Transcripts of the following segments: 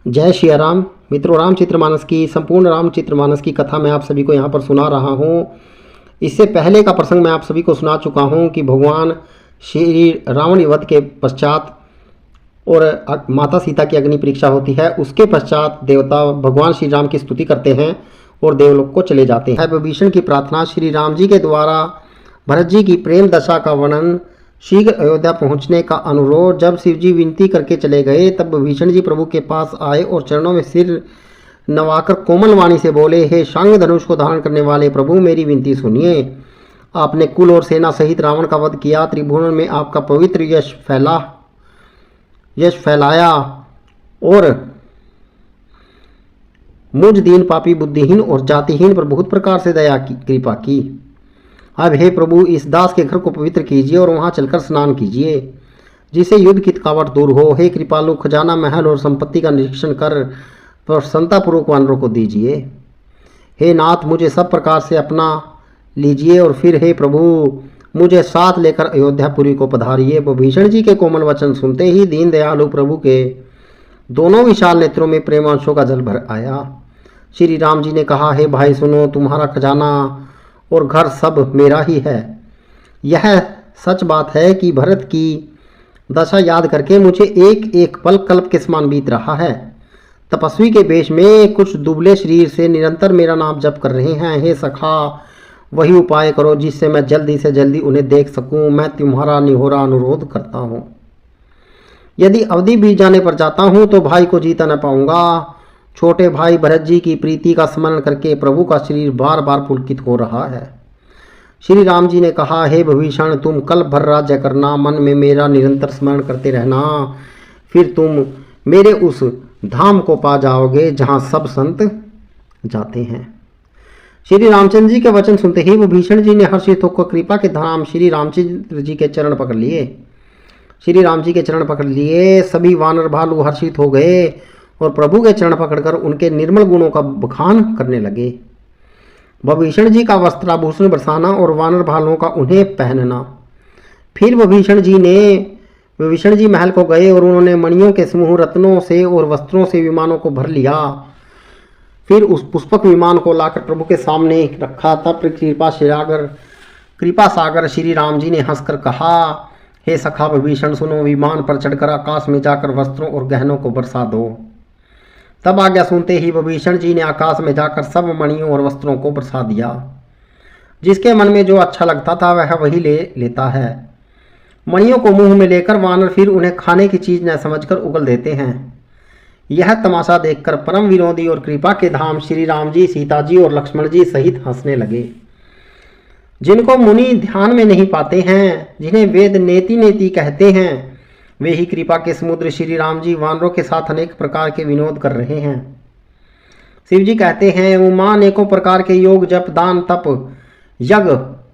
जय श्री राम मित्रों, रामचरितमानस की संपूर्ण रामचरितमानस की कथा मैं आप सभी को यहाँ पर सुना रहा हूँ। इससे पहले का प्रसंग मैं आप सभी को सुना चुका हूँ कि भगवान श्री रावण वध के पश्चात और माता सीता की अग्नि परीक्षा होती है। उसके पश्चात देवता भगवान श्री राम की स्तुति करते हैं और देवलोक को चले जाते हैं। विभीषण की प्रार्थना, श्री राम जी के द्वारा भरत जी की प्रेम दशा का वर्णन, शीघ्र अयोध्या पहुंचने का अनुरोध। जब शिवजी विनती करके चले गए तब विभीषण जी प्रभु के पास आए और चरणों में सिर नवाकर कोमल वाणी से बोले, हे शांग धनुष को धारण करने वाले प्रभु, मेरी विनती सुनिए। आपने कुल और सेना सहित रावण का वध किया, त्रिभुवन में आपका पवित्र यश फैलाया और मुझ दीन पापी बुद्धिहीन और जातिहीन पर बहुत प्रकार से दया की कृपा की। अब हे प्रभु, इस दास के घर को पवित्र कीजिए और वहां चलकर स्नान कीजिए, जिससे युद्ध की थकावट दूर हो। हे कृपालु, खजाना, महल और संपत्ति का निरीक्षण कर प्रसन्नतापूर्वक वानरों को दीजिए। हे नाथ, मुझे सब प्रकार से अपना लीजिए और फिर हे प्रभु, मुझे साथ लेकर अयोध्यापुरी को पधारिए। विभीषण जी के कोमल वचन सुनते ही दीन दयालु प्रभु के दोनों विशाल नेत्रों में प्रेमांशों का जल भर आया। श्री राम जी ने कहा, हे भाई सुनो, तुम्हारा खजाना और घर सब मेरा ही है। यह सच बात है कि भरत की दशा याद करके मुझे एक एक पल कल्प के समान बीत रहा है। तपस्वी के वेश में कुछ दुबले शरीर से निरंतर मेरा नाम जप कर रहे हैं। हे सखा, वही उपाय करो जिससे मैं जल्दी से जल्दी उन्हें देख सकूं। मैं तुम्हारा निहोरा अनुरोध करता हूं। यदि अवधि बीत जाने पर जाता हूं तो भाई को जीता न पाऊंगा। छोटे भाई भरत जी की प्रीति का स्मरण करके प्रभु का शरीर बार बार पुलकित हो रहा है। श्री राम जी ने कहा, हे विभीषण, तुम कल भर राज्य करना, मन में मेरा निरंतर स्मरण करते रहना, फिर तुम मेरे उस धाम को पा जाओगे जहां सब संत जाते हैं। श्री रामचंद्र जी के वचन सुनते ही विभीषण जी ने हर्षित होकर कृपा के धाम श्री रामचंद्र जी के चरण पकड़ लिए। श्री राम जी के चरण पकड़ लिए सभी वानर भालू हर्षित हो गए और प्रभु के चरण पकड़कर उनके निर्मल गुणों का बखान करने लगे। विभीषण जी का वस्त्राभूषण बरसाना और वानर भालुओं का उन्हें पहनना। फिर विभीषण जी महल को गए और उन्होंने मणियों के समूह, रत्नों से और वस्त्रों से विमानों को भर लिया। फिर उस पुष्पक विमान को लाकर प्रभु के सामने रखा। तब कृपा सागर श्री राम जी ने हंसकर कहा, हे सखा विभीषण, सुनो, विमान पर चढ़कर आकाश में जाकर वस्त्रों और गहनों को बरसा दो। तब आज्ञा सुनते ही विभीषण जी ने आकाश में जाकर सब मणियों और वस्त्रों को बरसा दिया। जिसके मन में जो अच्छा लगता था वह वही ले लेता है। मणियों को मुंह में लेकर वानर फिर उन्हें खाने की चीज न समझकर उगल देते हैं। यह तमाशा देखकर परम विनोदी और कृपा के धाम श्री राम जी, सीता जी और लक्ष्मण जी सहित हंसने लगे। जिनको मुनि ध्यान में नहीं पाते हैं, जिन्हें वेद नेति नेति कहते हैं, वे ही कृपा के समुद्र श्री राम जी वानरों के साथ अनेक प्रकार के विनोद कर रहे हैं। शिव जी कहते हैं, उमा अनेकों प्रकार के योग, जप, दान, तप, यज्ञ,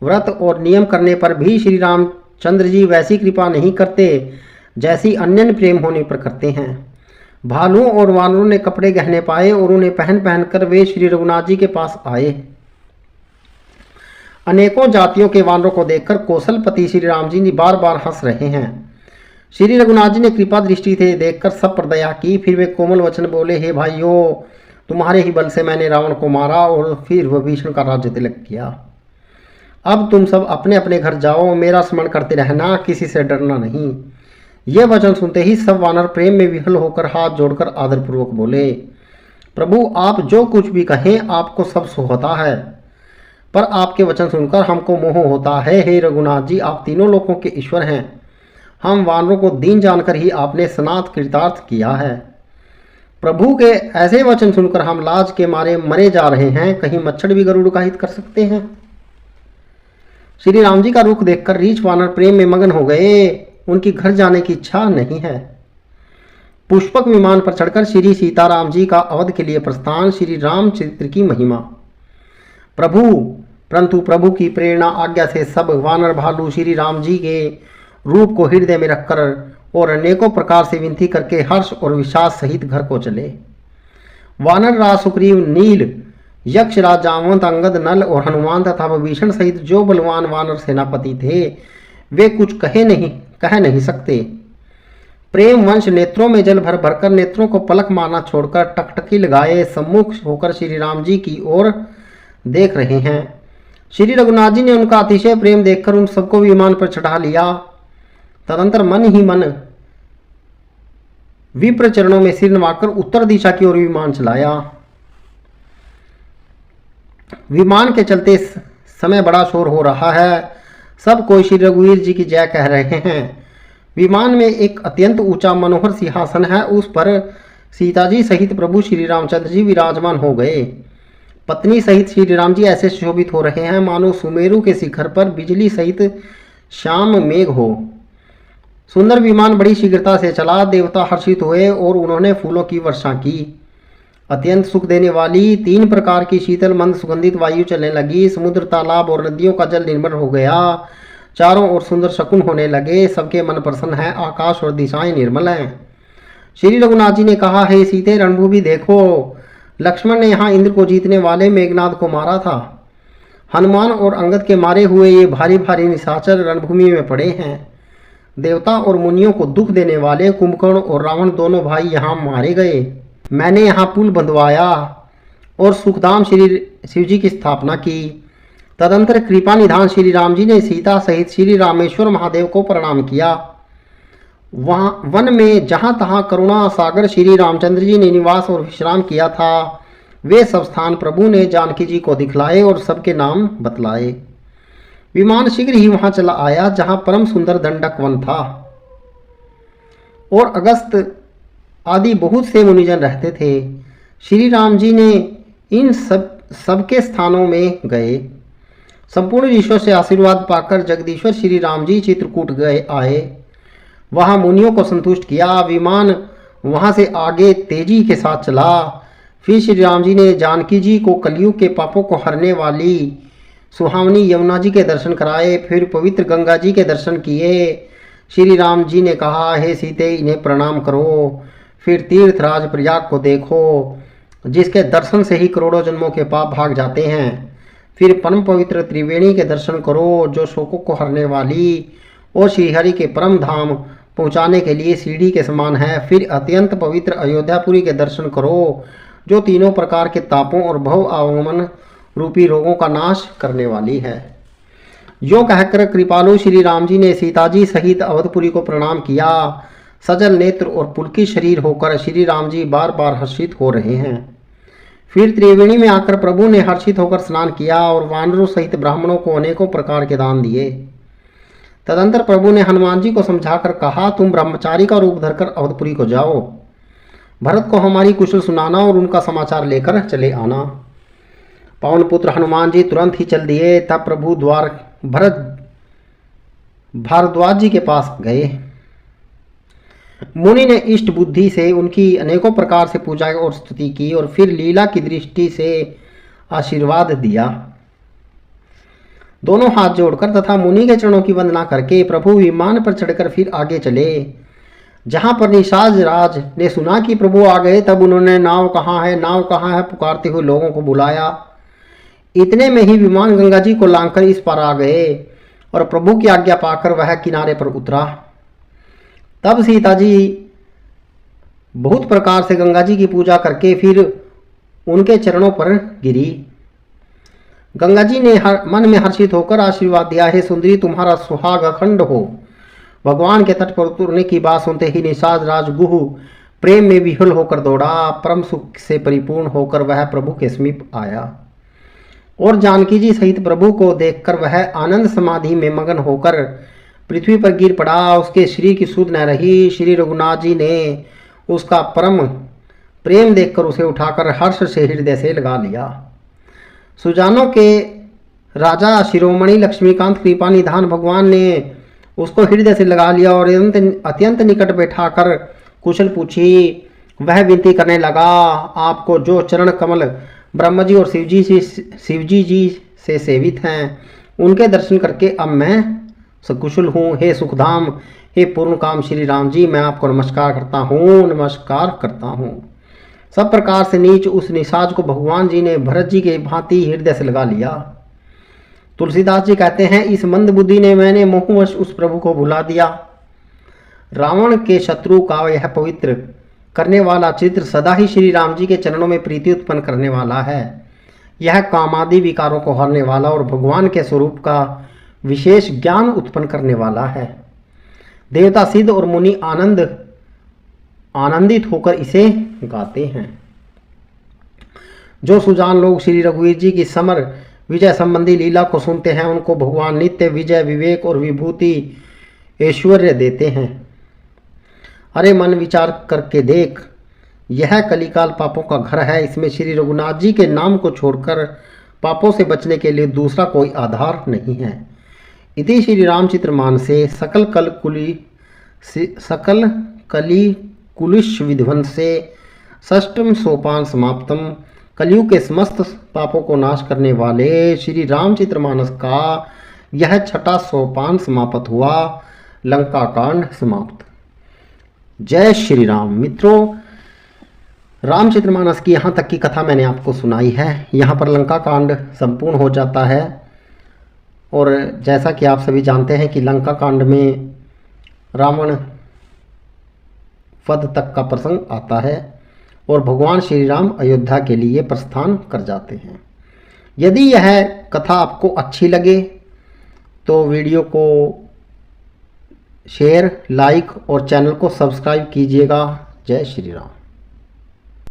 व्रत और नियम करने पर भी श्री रामचंद्र जी वैसी कृपा नहीं करते जैसी अन्य प्रेम होने पर करते हैं। भालुओं और वानरों ने कपड़े गहने पाए और उन्हें पहन पहन कर वे श्री रघुनाथ जी के पास आए। अनेकों जातियों के वानरों को देखकर कौशलपति श्री राम जी बार बार हंस रहे हैं। श्री रघुनाथ जी ने कृपा दृष्टि से देखकर सब पर दया की। फिर वे कोमल वचन बोले, हे भाइयों, तुम्हारे ही बल से मैंने रावण को मारा और फिर विभीषण का राज्य तिलक किया। अब तुम सब अपने अपने घर जाओ, मेरा स्मरण करते रहना, किसी से डरना नहीं। यह वचन सुनते ही सब वानर प्रेम में विह्वल होकर हाथ जोड़कर आदरपूर्वक बोले, प्रभु, आप जो कुछ भी कहें आपको सब होता है, पर आपके वचन सुनकर हमको मोह होता है। हे रघुनाथ जी, आप तीनों लोकों के ईश्वर हैं। हम वानरों को दीन जानकर ही आपने सनात कृतार्थ किया है। प्रभु के ऐसे वचन सुनकर हम लाज के मारे मरे जा रहे हैं। कहीं मच्छर भी गरुड़ का हित कर सकते हैं। श्री राम जी का रुख देखकर रीछ वानर प्रेम में मगन हो गए। उनकी घर जाने की इच्छा नहीं है। पुष्पक विमान पर चढ़कर श्री सीताराम जी का अवध के लिए प्रस्थान। श्री रामचरित्र की महिमा। परंतु प्रभु की प्रेरणा आज्ञा से सब वानर भालू श्री राम जी के रूप को हृदय में रखकर और अनेकों प्रकार से विनती करके हर्ष और विश्वास सहित घर को चले। वानर राज सुग्रीव, नील, यक्ष राज जामवंत, अंगद, नल और हनुमान तथा विभीषण सहित जो बलवान वानर सेनापति थे वे कुछ कह नहीं सकते। प्रेम वंश नेत्रों में जल भर भरकर नेत्रों को पलक मारना छोड़कर टकटकी लगाए सम्मुख होकर श्री राम जी की ओर देख रहे हैं। श्री रघुनाथ जी ने उनका अतिशय प्रेम देखकर उन सबको विमान पर चढ़ा लिया। तदंतर मन ही मन विप्र चरणों में सिर नवाकर उत्तर दिशा की ओर विमान चलाया। विमान के चलते समय बड़ा शोर हो रहा है। सब कोई श्री रघुवीर जी की जय कह रहे हैं। विमान में एक अत्यंत ऊंचा मनोहर सिंहासन है, उस पर सीता जी सहित प्रभु श्री रामचंद्र जी विराजमान हो गए। पत्नी सहित श्री राम जी ऐसे शोभित हो रहे हैं मानो सुमेरु के शिखर पर बिजली सहित श्याम मेघ हो। सुंदर विमान बड़ी शीघ्रता से चला। देवता हर्षित हुए और उन्होंने फूलों की वर्षा की। अत्यंत सुख देने वाली 3 प्रकार की शीतल मंद सुगंधित वायु चलने लगी। समुद्र, तालाब और नदियों का जल निर्मल हो गया। चारों ओर सुंदर शकुन होने लगे। सबके मन प्रसन्न है। आकाश और दिशाएं निर्मल हैं। श्री रघुनाथ जी ने कहा, हे सीते, रणभूमि देखो। लक्ष्मण ने यहाँ इंद्र को जीतने वाले मेघनाद को मारा था। हनुमान और अंगद के मारे हुए ये भारी भारी निशाचर रणभूमि में पड़े हैं। देवता और मुनियों को दुख देने वाले कुंभकर्ण और रावण दोनों भाई यहाँ मारे गए। मैंने यहाँ पुल बंधवाया और सुखधाम श्री शिव जी की स्थापना की। तदंतर कृपा निधान श्री राम जी ने सीता सहित श्री रामेश्वर महादेव को प्रणाम किया। वहाँ वन में जहाँ तहाँ करुणा सागर श्री रामचंद्र जी ने निवास और विश्राम किया था, वे सब स्थान प्रभु ने जानकी जी को दिखलाए और सबके नाम बतलाए। विमान शीघ्र ही वहां चला आया जहां परम सुंदर दंडक वन था और अगस्त आदि बहुत से मुनिजन रहते थे। श्री राम जी ने इन सबके स्थानों में गए। संपूर्ण ईश्वर से आशीर्वाद पाकर जगदीश्वर श्री राम जी चित्रकूट गए आए। वहां मुनियों को संतुष्ट किया। विमान वहां से आगे तेजी के साथ चला। फिर श्री राम जी ने जानकी जी को कलयुग के पापों को हरने वाली सुहावनी यमुना जी के दर्शन कराए। फिर पवित्र गंगा जी के दर्शन किए। श्री राम जी ने कहा, हे सीते, इन्हें प्रणाम करो। फिर तीर्थराज प्रयाग को देखो, जिसके दर्शन से ही करोड़ों जन्मों के पाप भाग जाते हैं। फिर परम पवित्र त्रिवेणी के दर्शन करो, जो शोकों को हरने वाली और श्रीहरि के परम धाम पहुँचाने के लिए सीढ़ी के समान है। फिर अत्यंत पवित्र अयोध्यापुरी के दर्शन करो, जो तीनों प्रकार के तापों और भव आगमन रूपी रोगों का नाश करने वाली है। यो कहकर कृपालु श्री राम जी ने सीता जी सहित अवधपुरी को प्रणाम किया। सजल नेत्र और पुलकित शरीर होकर श्री राम जी बार बार हर्षित हो रहे हैं। फिर त्रिवेणी में आकर प्रभु ने हर्षित होकर स्नान किया और वानरों सहित ब्राह्मणों को अनेकों प्रकार के दान दिए। तदंतर प्रभु ने हनुमान जी को समझाकर कहा, तुम ब्रह्मचारी का रूप धरकर अवधपुरी को जाओ। भरत को हमारी कुशल सुनाना और उनका समाचार लेकर चले आना। पवन पुत्र हनुमान जी तुरंत ही चल दिए। तब प्रभु भारद्वाज जी के पास गए। मुनि ने इष्ट बुद्धि से उनकी अनेकों प्रकार से पूजा और स्तुति की और फिर लीला की दृष्टि से आशीर्वाद दिया। दोनों हाथ जोड़कर तथा मुनि के चरणों की वंदना करके प्रभु विमान पर चढ़कर फिर आगे चले। जहां पर निशाज राज ने सुना कि प्रभु आ गए, तब उन्होंने नाव कहाँ है पुकारते हुए लोगों को बुलाया। इतने में ही विमान गंगा जी को लांघकर इस पार आ गए और प्रभु की आज्ञा पाकर वह किनारे पर उतरा। तब सीता जी बहुत प्रकार से गंगा जी की पूजा करके फिर उनके चरणों पर गिरी। गंगा जी ने मन में हर्षित होकर आशीर्वाद दिया, हे सुंदरी, तुम्हारा सुहाग अखंड हो। भगवान के तट पर उतरने की बात सुनते ही निषाद राज गुह प्रेम में विह्वल होकर दौड़ा। परम सुख से परिपूर्ण होकर वह प्रभु के समीप आया और जानकी जी सहित प्रभु को देखकर वह आनंद समाधि में मगन होकर पृथ्वी पर गिर पड़ा। उसके शरीर की सुध न रही। श्री रघुनाथ जी ने उसका परम प्रेम देखकर उसे उठाकर हर्ष से हृदय से लगा लिया। सुजानों के राजा शिरोमणि लक्ष्मीकांत कृपा निधान भगवान ने उसको हृदय से लगा लिया और अत्यंत निकट बैठाकर कुशल पूछी। वह विनती करने लगा, आपको जो चरण कमल ब्रह्म जी और शिवजी जी से सेवित हैं, उनके दर्शन करके अब मैं सकुशल हूँ। हे सुखधाम, हे पूर्ण काम श्री राम जी, मैं आपको नमस्कार करता हूँ। सब प्रकार से नीच उस निषाद को भगवान जी ने भरत जी के भांति हृदय से लगा लिया। तुलसीदास जी कहते हैं, इस मंद बुद्धि ने मैंने मोहवश उस प्रभु को भुला दिया। रावण के शत्रु का यह पवित्र करने वाला चित्र सदा ही श्री राम जी के चरणों में प्रीति उत्पन्न करने वाला है। यह कामादि विकारों को हरने वाला और भगवान के स्वरूप का विशेष ज्ञान उत्पन्न करने वाला है। देवता सिद्ध और मुनि आनंदित होकर इसे गाते हैं। जो सुजान लोग श्री रघुवीर जी की समर विजय संबंधी लीला को सुनते हैं उनको भगवान नित्य विजय विवेक और विभूति ऐश्वर्य देते हैं। अरे मन विचार करके देख, यह कलिकाल पापों का घर है। इसमें श्री रघुनाथ जी के नाम को छोड़कर पापों से बचने के लिए दूसरा कोई आधार नहीं है। इति श्री रामचरितमानसे सकल कली कुलिश विध्वंसे षष्ठम सोपान समाप्तम। कलयुग के समस्त पापों को नाश करने वाले श्री रामचरितमानस का यह छठा सोपान समाप्त हुआ। लंका कांड समाप्त। जय श्री राम। मित्रों, रामचरितमानस की यहाँ तक की कथा मैंने आपको सुनाई है। यहाँ पर लंका कांड संपूर्ण हो जाता है और जैसा कि आप सभी जानते हैं कि लंका कांड में रावण वध तक का प्रसंग आता है और भगवान श्री राम अयोध्या के लिए प्रस्थान कर जाते हैं। यदि यह कथा आपको अच्छी लगे तो वीडियो को शेयर, लाइक और चैनल को सब्सक्राइब कीजिएगा। जय श्री राम।